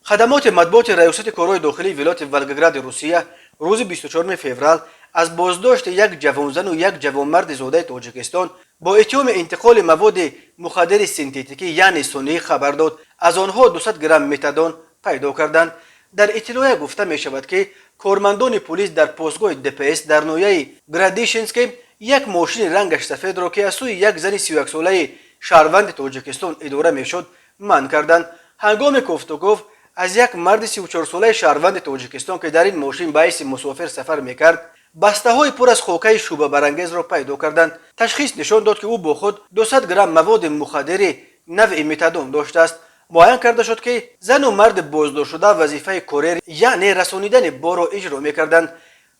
خدمات مطبوعات ریاست کارهای داخلی ولایت ولگراد روسیه روز 24 فوریه از بازداشت یک جوانزن و یک جوانمرد زاده تاجیکستان با اتهام انتقال مواد مخدر سنتتیکی یعنی سنی خبر داد. از آنها 200 گرم متادون پیدا کردند. در اطلاع گفته می شود که کارمندان پلیس در پاسگاه دپس در نویه گرادیشنسکی یک ماشین رنگش سفید را که از سوی یک زن 31 ساله شهروند تاجیکستان اداره میشد منع کردند. هنگام گفتگو از یک مرد 34 ساله شهروند تاجیکستان که در این ماشین به حیث مسافر سفر میکرد بسته های پر از خوکه شوبه برانگیز را پیدا کردند. تشخیص نشان داد که او با خود 200 گرم مواد مخدر نوع متادون داشته است. معاین کرده شد که زن و مرد بازداشت شده وظیفه کوریر یعنی رسانیدن بار را اجرا میکردند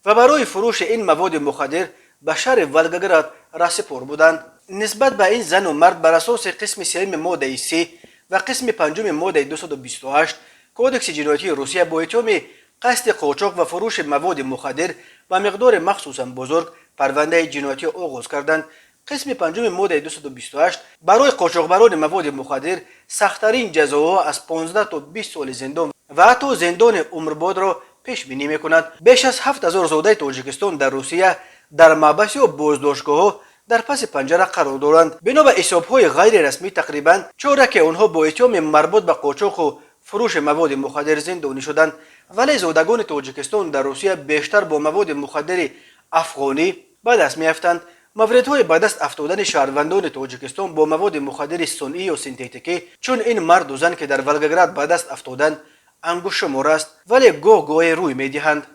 و برای فروش این مواد مخدر به شهر ولگراد رسپار بودند. نسبت به این زن و مرد بر اساس قسم 3 ماده 3 و قسم 5 ماده 228 کودکس جنایتی روسیه با اتهام قصد قاچاق و فروش مواد مخدر و مقدار مخصوصا بزرگ پرونده جنایتی آغاز کردند. قسم 5 ماده 228 برای قاچاقبران مواد مخدر سخت‌ترین جزاها از 15 تا 20 سال زندان و حتی زندان عمرباد را پیش بینی می‌کند. بیش از 7000 زاده تاجیکستان در روسیه در محبس و بازداشتگاه‌ها در پس پنجره قرار دارند. بنا به حساب‌های غیر رسمی تقریباً چهارک آنها با اتهام مربوط به قاچاق و فروش مواد مخدر زندانی شدند. ولی زادگان تاجیکستان در روسیه بیشتر با مواد مخدر افغانی به دست می‌افتند. موردهای به دست افتادن شهروندان تاجیکستان با مواد مخدر سنی و سنتتیکی چون این مرد و زن که در ولگراد به دست افتادند انگشت شمار است ولی گاه روی می‌دهند.